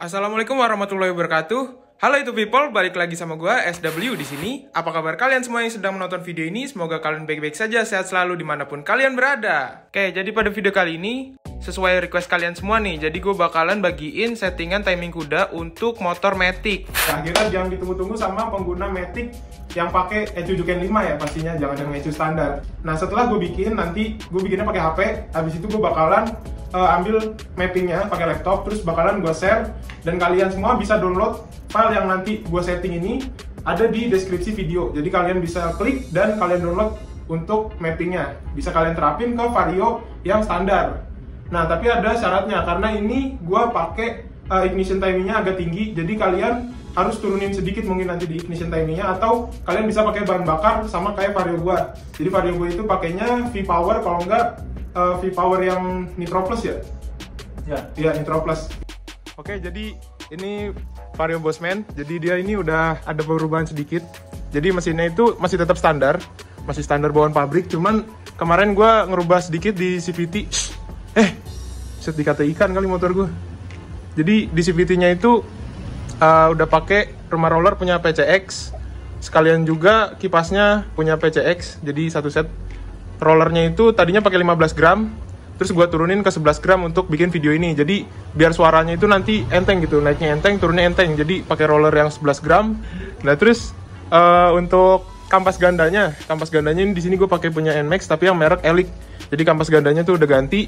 Assalamualaikum warahmatullahi wabarakatuh. Halo itu people, balik lagi sama gue SW di sini. Apa kabar kalian semua yang sedang menonton video ini? Semoga kalian baik-baik saja, sehat selalu dimanapun kalian berada. Oke, jadi pada video kali ini sesuai request kalian semua nih. Jadi gue bakalan bagiin settingan timing kuda untuk motor Matic. Nah, kita jangan ditunggu-tunggu sama pengguna Matic yang pakai ECU Juken 5 ya pastinya, jangan yang ECU standar. Nah, setelah gue bikin, nanti gue bikinnya pakai HP. Habis itu gue bakalan ambil mappingnya pakai laptop, terus bakalan gue share, dan kalian semua bisa download file yang nanti gue setting ini ada di deskripsi video. Jadi kalian bisa klik dan kalian download untuk mappingnya. Bisa kalian terapin ke Vario yang standar. Nah, tapi ada syaratnya, karena ini gue pakai ignition timingnya agak tinggi, jadi kalian harus turunin sedikit mungkin nanti di ignition timingnya, atau kalian bisa pakai bahan bakar sama kayak Vario gue. Jadi Vario gue itu pakainya V-Power, kalau enggak V-Power yang Nitro Plus ya? Ya, Nitro Plus. Oke, jadi ini Vario Bossman. Jadi dia ini udah ada perubahan sedikit. Jadi mesinnya itu masih tetap standar, masih standar bawaan pabrik. Cuman kemarin gue ngerubah sedikit di CVT. Set dikata ikan kali motor gue. Jadi di CVT-nya itu udah pakai rumah roller punya PCX. Sekalian juga kipasnya punya PCX. Jadi satu set. Rollernya itu tadinya pakai 15 gram, terus gue turunin ke 11 gram untuk bikin video ini. Jadi biar suaranya itu nanti enteng gitu, naiknya enteng, turunnya enteng. Jadi pakai roller yang 11 gram. Nah, terus untuk kampas gandanya ini di sini gue pakai punya NMAX tapi yang merek Elite. Jadi kampas gandanya tuh udah ganti,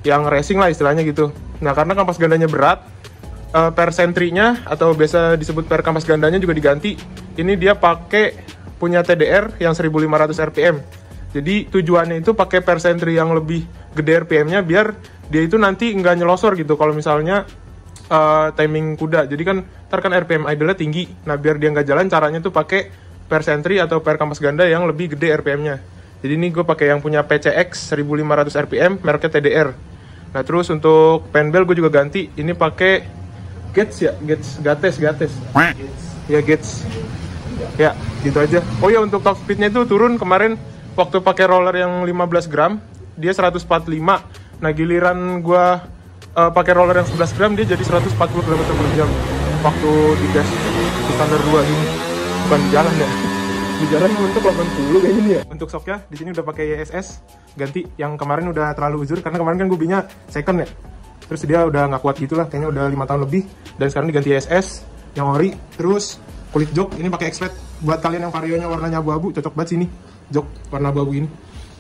yang racing lah istilahnya gitu. Nah, karena kampas gandanya berat, per sentrinya atau biasa disebut per kampas gandanya juga diganti. Ini dia pakai punya TDR yang 1500 rpm. Jadi tujuannya itu pakai per sentri yang lebih gede RPM-nya biar dia itu nanti nggak nyelosor gitu kalau misalnya timing kuda. Jadi kan ntar kan RPM idle-nya tinggi. Nah, biar dia nggak jalan, caranya tuh pakai per sentri atau per kampas ganda yang lebih gede RPM-nya. Jadi ini gue pakai yang punya PCX 1500 RPM, mereknya TDR. Nah, terus untuk penbel gue juga ganti. Ini pakai Gates ya, Gates. Ya, Gates. Ya, gitu aja. Oh ya, untuk top speed-nya itu turun kemarin. Waktu pakai roller yang 15 gram, dia 145. Nah, giliran gua pakai roller yang 11 gram, dia jadi 140 km/jam. Waktu di gas di standar 2 ini. Bukan di jalan ya. Di jalan untuk 80 kayaknya nih ya. Untuk shocknya di sini udah pakai YSS ganti. Yang kemarin udah terlalu uzur karena kemarin kan gue belinya second ya. Terus dia udah nggak kuat gitu lah, kayaknya udah 5 tahun lebih. Dan sekarang diganti YSS yang ori. Terus kulit jok ini pakai X-Led. Buat kalian yang varionya warnanya abu-abu, cocok banget sini. Jok warna abu-abu ini.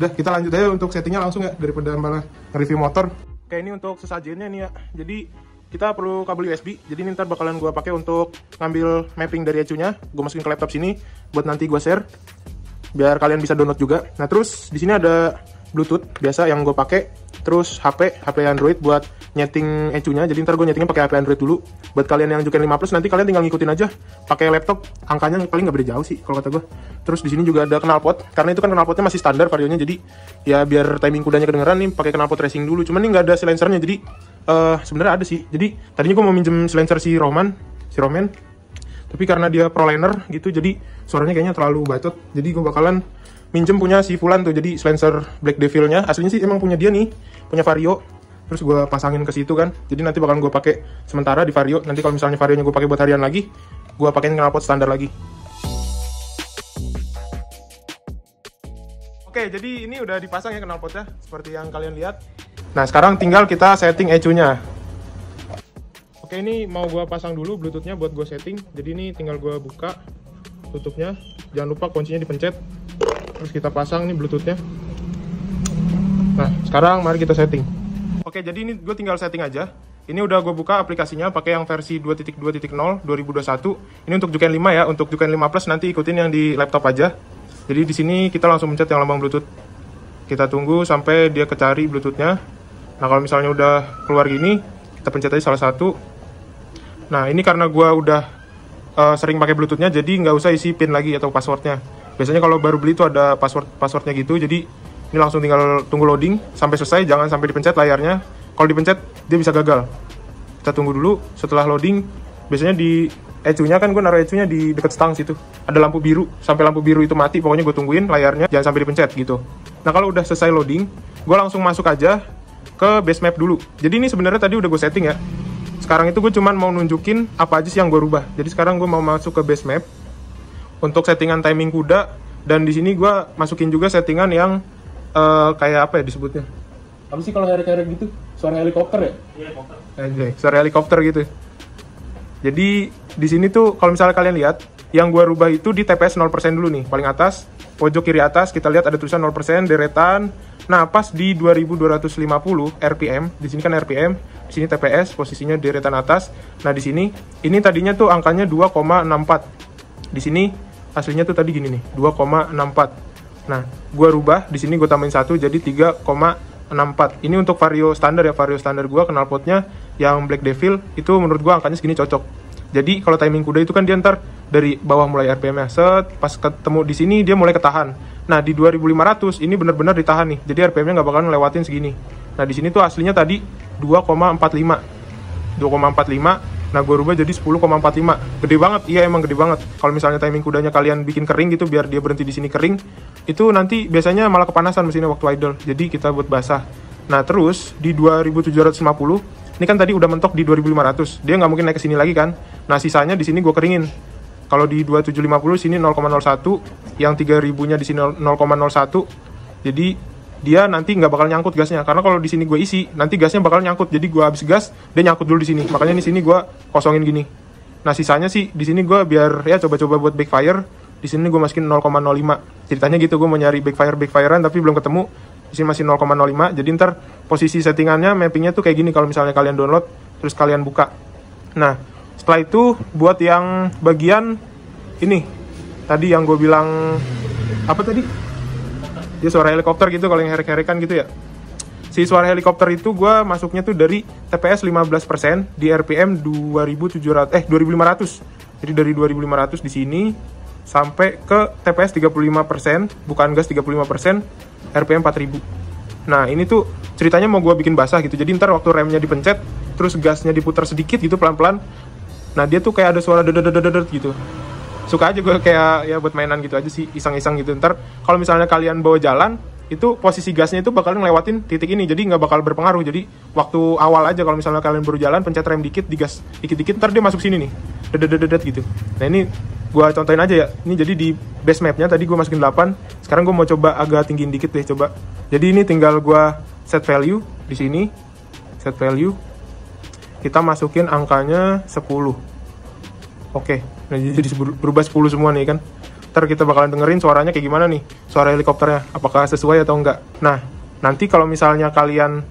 Udah, kita lanjut aja untuk settingnya langsung ya, daripada malah nge-review motor. Oke, ini untuk sesajennya nih ya. Jadi kita perlu kabel USB. Jadi ini ntar bakalan gue pakai untuk ngambil mapping dari ECU-nya. Gue masukin ke laptop sini buat nanti gue share biar kalian bisa download juga. Nah, terus di sini ada Bluetooth biasa yang gue pakai. Terus HP Android buat nyeting ECU-nya. Jadi ntar gue nyetingnya pakai HP Android dulu. Buat kalian yang Juken 5 Plus nanti kalian tinggal ngikutin aja pakai laptop. Angkanya paling nggak beda jauh sih kalau kata gue. Terus di sini juga ada knalpot, karena itu kan knalpotnya masih standar varionya. Jadi ya biar timing kudanya kedengeran nih pakai knalpot racing dulu. Cuman ini nggak ada silencernya. Jadi sebenarnya ada sih. Jadi tadinya gue mau minjem silencer si Roman. Tapi karena dia proliner gitu, jadi suaranya kayaknya terlalu bacot. Jadi gue bakalan minjem punya si Fulan tuh, jadi silencer Black Devil-nya. Aslinya sih emang punya dia nih, punya Vario. Terus gue pasangin ke situ kan. Jadi nanti bakalan gue pakai sementara di Vario. Nanti kalau misalnya Varionya gue pakai buat harian lagi, gue pakein knalpot standar lagi. Oke, jadi ini udah dipasang ya knalpotnya, seperti yang kalian lihat. Nah, sekarang tinggal kita setting ECU-nya. Oke, ini mau gue pasang dulu Bluetooth-nya buat gue setting. Jadi ini tinggal gue buka tutupnya. Jangan lupa kuncinya dipencet. Terus kita pasang nih Bluetooth-nya. Nah, sekarang mari kita setting. Oke, jadi ini gue tinggal setting aja. Ini udah gue buka aplikasinya pakai yang versi 2.2.0 2021. Ini untuk Juken 5 ya. Untuk Juken 5 Plus nanti ikutin yang di laptop aja. Jadi di sini kita langsung pencet yang lambang Bluetooth. Kita tunggu sampai dia kecari Bluetooth-nya. Nah, kalau misalnya udah keluar gini, kita pencet aja salah satu. Nah, ini karena gue udah sering pakai Bluetooth-nya, jadi nggak usah isi PIN lagi atau passwordnya. Biasanya kalau baru beli itu ada passwordnya gitu. Jadi ini langsung tinggal tunggu loading sampai selesai, jangan sampai dipencet layarnya. Kalau dipencet dia bisa gagal. Kita tunggu dulu. Setelah loading, biasanya di ECU-nya kan gue naruh ECU-nya di deket stang situ. Ada lampu biru, sampai lampu biru itu mati, pokoknya gue tungguin layarnya, jangan sampai dipencet gitu. Nah, kalau udah selesai loading, gue langsung masuk aja ke base map dulu. Jadi ini sebenarnya tadi udah gue setting ya. sekarang itu gue cuman mau nunjukin apa aja sih yang gue rubah. Jadi sekarang gue mau masuk ke base map untuk settingan timing kuda, dan di sini gue masukin juga settingan yang kayak apa ya disebutnya? Apa sih kalau herek-herek gitu? Suara helikopter ya? Iya, helikopter. Suara helikopter gitu. Jadi di sini tuh kalau misalnya kalian lihat, yang gue rubah itu di TPS 0% dulu nih, paling atas, pojok kiri atas kita lihat ada tulisan 0% deretan. Nah, pas di 2250 RPM, di sini kan RPM, di sini TPS, posisinya deretan atas. Nah, di sini ini tadinya tuh angkanya 2,64. Di sini aslinya tuh tadi gini nih, 2,64. Nah, gue rubah di sini gue tambahin 1 jadi 3,64. Ini untuk vario standar ya, vario standar gue knalpotnya yang Black Devil itu menurut gue angkanya segini cocok. Jadi kalau timing kuda itu kan dia ntar dari bawah mulai RPM-nya, set, pas ketemu di sini dia mulai ketahan. Nah di 2500 ini benar-benar ditahan nih, jadi RPM-nya nggak bakalan ngelewatin segini. Nah di sini tuh aslinya tadi 2,45. Nah gue rubah jadi 10,45. Gede banget, iya emang gede banget. Kalau misalnya timing kudanya kalian bikin kering gitu biar dia berhenti di sini kering, itu nanti biasanya malah kepanasan mesinnya waktu idle. Jadi kita buat basah. Nah terus di 2750 ini kan tadi udah mentok di 2500, dia nggak mungkin naik ke sini lagi kan. Nah sisanya di sini gue keringin. Kalau di 2750 sini 0,01, yang 3000-nya di sini 0,01. Jadi dia nanti nggak bakal nyangkut gasnya, karena kalau di sini gue isi nanti gasnya bakal nyangkut. Jadi gue habis gas dia nyangkut dulu di sini. Makanya di sini gue kosongin gini. Nah sisanya sih di sini gue biar ya coba-coba buat backfire. Di sini gue masukin 0,05. Ceritanya gitu, gue mau nyari backfirean tapi belum ketemu. Di sini masih 0,05. Jadi ntar posisi settingannya mappingnya tuh kayak gini kalau misalnya kalian download terus kalian buka. Nah setelah itu buat yang bagian ini tadi yang gue bilang apa tadi? Dia suara helikopter gitu kalau yang herek-herekan gitu ya. Si suara helikopter itu gue masuknya tuh dari TPS 15% di RPM 2500. Jadi dari 2500 di sini sampai ke TPS 35%, bukan gas 35%. RPM 4000. Nah ini tuh ceritanya mau gue bikin basah gitu. Jadi ntar waktu remnya dipencet terus gasnya diputar sedikit gitu pelan-pelan. Nah dia tuh kayak ada suara dedet gitu. Suka aja gue kayak ya buat mainan gitu aja sih, iseng-iseng gitu. Ntar kalau misalnya kalian bawa jalan itu posisi gasnya itu bakal ngelewatin titik ini, jadi nggak bakal berpengaruh. Jadi waktu awal aja kalau misalnya kalian baru jalan pencet rem dikit, digas dikit-dikit, ntar dia masuk sini nih dedet gitu. Nah ini gue contohin aja ya. Ini jadi di base mapnya tadi gue masukin 8. Sekarang gue mau coba agak tinggiin dikit deh, coba. Jadi ini tinggal gue set value di sini, set value. Kita masukin angkanya 10. Oke, nah jadi berubah 10 semua nih kan. Ntar kita bakalan dengerin suaranya kayak gimana nih, suara helikopternya, apakah sesuai atau enggak. Nah, nanti kalau misalnya kalian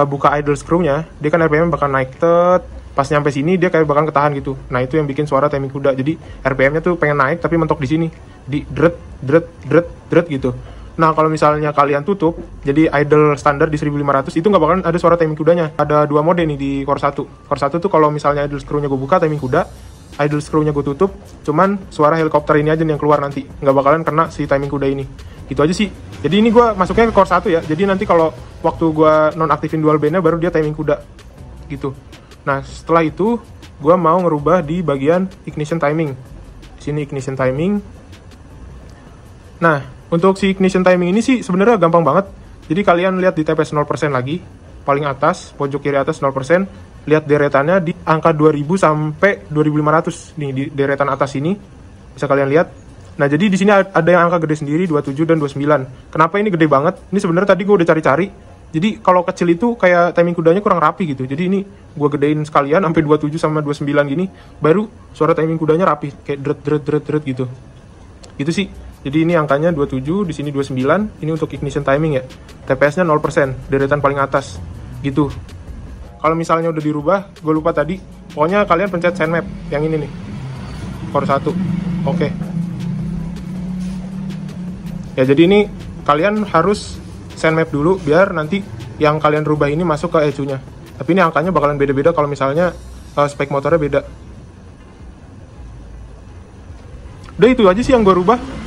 buka idle screw-nya, dia kan RPM bakal naik, pas nyampe sini dia kayak bakal ketahan gitu. Nah itu yang bikin suara timing kuda. Jadi RPM-nya tuh pengen naik tapi mentok di sini, di dret gitu. Nah kalau misalnya kalian tutup, jadi idle standar di 1500 itu nggak bakalan ada suara timing kudanya. Ada dua mode nih di Core 1. Core 1 tuh kalau misalnya idle screw-nya gue buka timing kuda, idle screw-nya gue tutup, cuman suara helikopter ini aja nih yang keluar nanti, nggak bakalan kena si timing kuda ini. Gitu aja sih. Jadi ini gue masuknya ke Core 1 ya. Jadi nanti kalau waktu gue nonaktifin dual band-nya baru dia timing kuda gitu. Nah setelah itu gue mau ngerubah di bagian ignition timing. Di sini ignition timing. Nah untuk si ignition timing ini sih sebenarnya gampang banget. Jadi kalian lihat di TPS 0% lagi, paling atas pojok kiri atas 0%. Lihat deretannya di angka 2000 sampai 2500 nih di deretan atas ini bisa kalian lihat. Nah jadi di sini ada yang angka gede sendiri 27 dan 29. Kenapa ini gede banget? Ini sebenarnya tadi gue udah cari-cari. Jadi kalau kecil itu kayak timing kudanya kurang rapi gitu. Jadi ini gue gedein sekalian sampai 27 sama 29 gini, baru suara timing kudanya rapi kayak dret gitu. Gitu sih. Jadi ini angkanya 27, di sini 29. Ini untuk ignition timing ya. TPS-nya 0%, deretan paling atas. Gitu. Kalau misalnya udah dirubah, gue lupa tadi. Pokoknya kalian pencet send map yang ini nih. Core 1. Oke. Ya jadi ini kalian harus send map dulu biar nanti yang kalian rubah ini masuk ke ECU-nya. Tapi ini angkanya bakalan beda-beda kalau misalnya spek motornya beda. Udah itu aja sih yang gue rubah.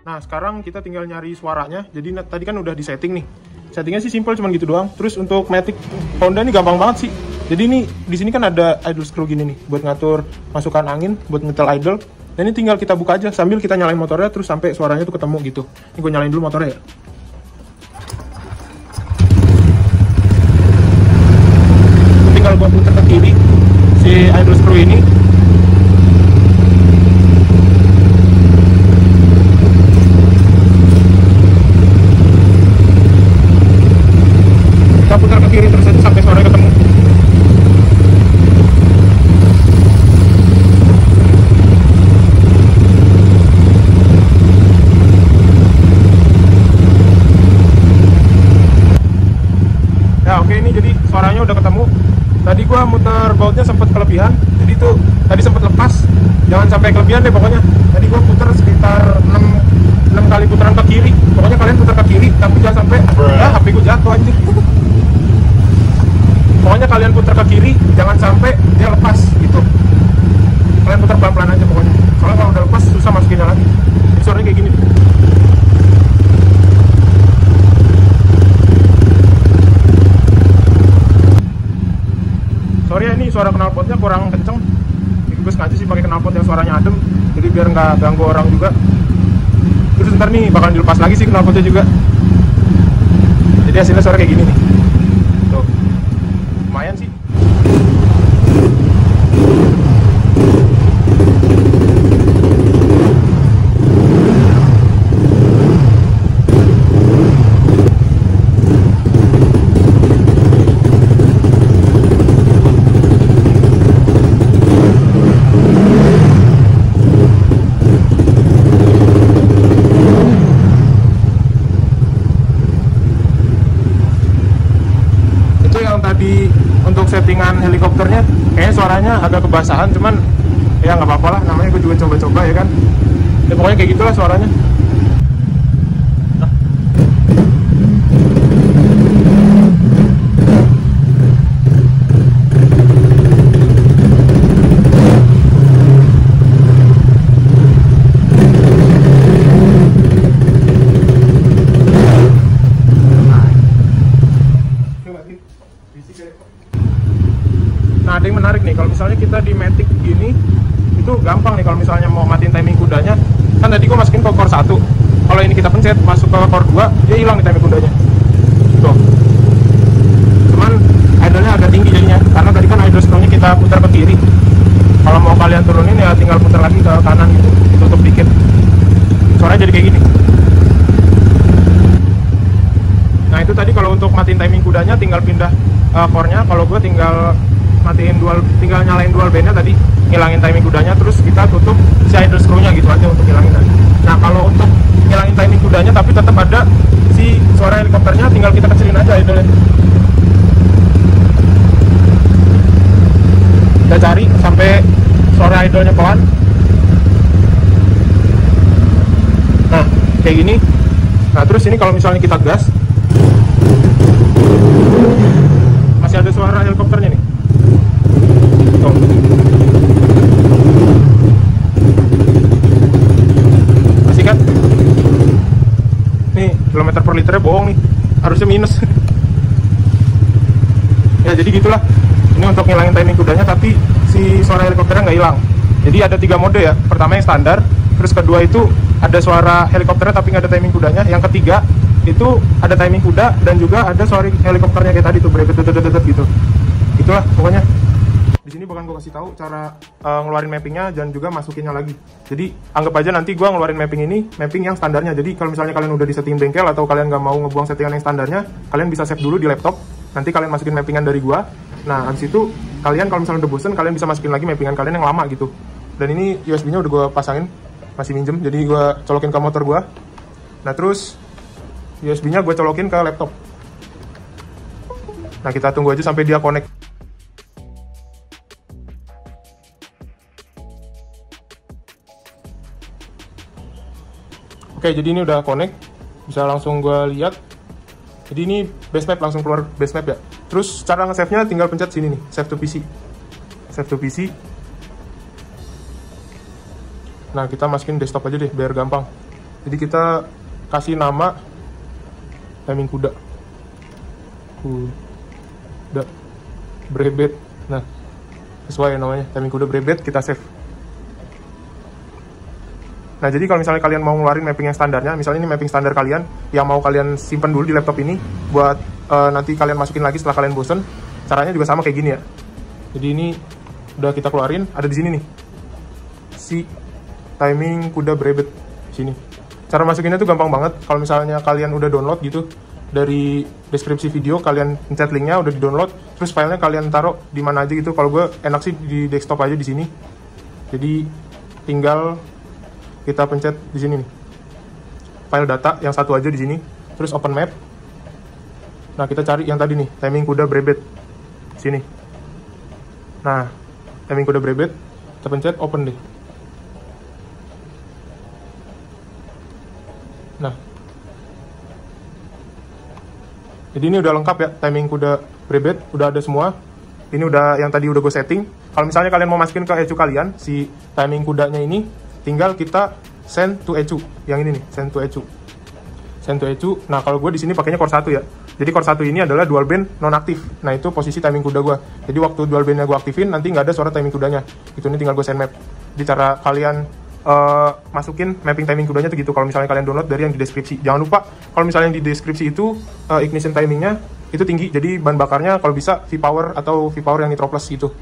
Nah sekarang kita tinggal nyari suaranya. Jadi tadi kan udah di setting nih. Settingnya sih simple cuman gitu doang. Terus untuk Matic Honda ini gampang banget sih. Jadi ini di sini kan ada idle screw gini nih buat ngatur masukan angin, buat nyetel idle. Dan ini tinggal kita buka aja sambil kita nyalain motornya terus sampai suaranya tuh ketemu gitu. Ini gue nyalain dulu motornya ya. Tinggal gue putar ke kiri. idle screw ini. Kita putar ke kiri terus aja sampai suaranya ketemu. Ya oke, ini jadi suaranya udah ketemu. Tadi gua muter bautnya sempat kelebihan, jadi tuh tadi sempat lepas. Jangan sampai kelebihan deh pokoknya. Tadi gua puter sekitar 6 kali putaran ke kiri. Pokoknya kalian putar ke kiri, tapi jangan sampai HP gua jatuh anjir. Pokoknya kalian putar ke kiri, jangan sampai dia lepas gitu. Kalian putar pelan-pelan aja pokoknya. Soalnya kalau udah lepas susah masukinnya lagi. Suaranya kayak gini. Sorry ya, ini suara knalpotnya kurang kenceng. Gue sengaja sih pakai knalpot yang suaranya adem, jadi biar nggak ganggu orang juga. Terus ntar nih bakalan dilepas lagi sih knalpotnya juga. Jadi hasilnya suara kayak gini nih. Tuh, lumayan sih. Untuk settingan helikopternya kayaknya suaranya agak kebasahan, cuman ya nggak apa-apa lah, namanya gue juga coba-coba ya kan. Ya pokoknya kayak gitulah suaranya. Nah, ada yang menarik nih, kalau misalnya kita di Matic gini, itu gampang nih kalau misalnya mau matiin timing kudanya. Kan tadi gua masukin ke core 1. Kalau ini kita pencet masuk ke core 2, dia hilang nih timing kudanya. Tuh. Cuman idle-nya agak tinggi jadinya, karena tadi kan idle screw-nya kita putar ke kiri. Kalau mau kalian turunin ya tinggal putar lagi ke kanan gitu, ditutup dikit. Suaranya jadi kayak gini. Nah, itu tadi kalau untuk matiin timing kudanya tinggal pindah core-nya. Kalau gue tinggal nyalain dual bandnya tadi, ngilangin timing kudanya, terus kita tutup si idle screw-nya gitu aja untuk ngilangin tadi. Nah, kalau untuk ngilangin timing kudanya tapi tetap ada si suara helikopternya, tinggal kita kecilin aja idle-nya. Kita cari sampai suara idle-nya pelan. Nah, kayak gini. Nah, terus ini kalau misalnya kita gas, masih ada suara helikopternya nih. Tuh. Masih kan? Nih, kilometer per liternya bohong nih. Harusnya minus. Ya, jadi gitulah. Ini untuk ngilangin timing kudanya, tapi si suara helikopternya nggak hilang. Jadi ada 3 mode ya. Pertama yang standar, terus kedua itu ada suara helikopternya tapi nggak ada timing kudanya. Yang ketiga itu ada timing kuda dan juga ada suara helikopternya kayak tadi tuh, beredet gitu. Itulah pokoknya. Di sini bakal gue kasih tahu cara ngeluarin mappingnya dan juga masukinnya lagi. Jadi anggap aja nanti gue ngeluarin mapping ini, mapping yang standarnya. Jadi kalau misalnya kalian udah di setting bengkel atau kalian nggak mau ngebuang settingan yang standarnya, kalian bisa save dulu di laptop. Nanti kalian masukin mappingan dari gue. Nah, habis itu kalian kalau misalnya udah bosen, kalian bisa masukin lagi mappingan kalian yang lama gitu. Dan ini USB-nya udah gue pasangin, masih minjem, jadi gue colokin ke motor gue. Nah, terus USB-nya gue colokin ke laptop. Nah, kita tunggu aja sampai dia connect. Oke, jadi ini udah connect, bisa langsung gue lihat. Jadi ini base map, langsung keluar base map ya. Terus cara nge-save-nya tinggal pencet sini nih, save to PC. Save to PC. Nah, kita masukin desktop aja deh, biar gampang. Jadi kita kasih nama timing kuda. Kuda Brebet. Nah, sesuai namanya, timing kuda Brebet, kita save. Nah, jadi kalau misalnya kalian mau ngeluarin mapping yang standarnya, misalnya ini mapping standar kalian, yang mau kalian simpan dulu di laptop ini, buat nanti kalian masukin lagi setelah kalian bosen, caranya juga sama kayak gini ya. Jadi ini udah kita keluarin, ada di sini nih si timing kuda brebet sini. Cara masukinnya tuh gampang banget. Kalau misalnya kalian udah download gitu dari deskripsi video, kalian pencet linknya, udah di download, terus filenya kalian taruh di mana aja gitu. Kalau gue enak sih di desktop aja di sini. Jadi tinggal kita pencet di sini nih, file data yang satu aja di sini, terus open map. Nah kita cari yang tadi nih, timing kuda brebet sini. Nah timing kuda brebet, kita pencet open deh. Nah, jadi ini udah lengkap ya, timing kuda brebet, udah ada semua. Ini udah yang tadi udah gue setting. Kalau misalnya kalian mau masukin ke ecu kalian, si timing kudanya ini, tinggal kita send to ecu. Yang ini nih, send to ecu. Send to ecu. Nah, kalau gue di sini pakainya core 1 ya. Jadi core 1 ini adalah dual band non-aktif. Nah, itu posisi timing kuda gue. Jadi waktu dual bandnya gue aktifin, nanti nggak ada suara timing kudanya. Itu ini tinggal gue send map. Jadi cara kalian masukin mapping timing kudanya tuh gitu. Kalau misalnya kalian download dari yang di deskripsi, jangan lupa kalau misalnya yang di deskripsi itu ignition timingnya itu tinggi, jadi bahan bakarnya kalau bisa V-Power atau V-Power yang Nitro Plus gitu.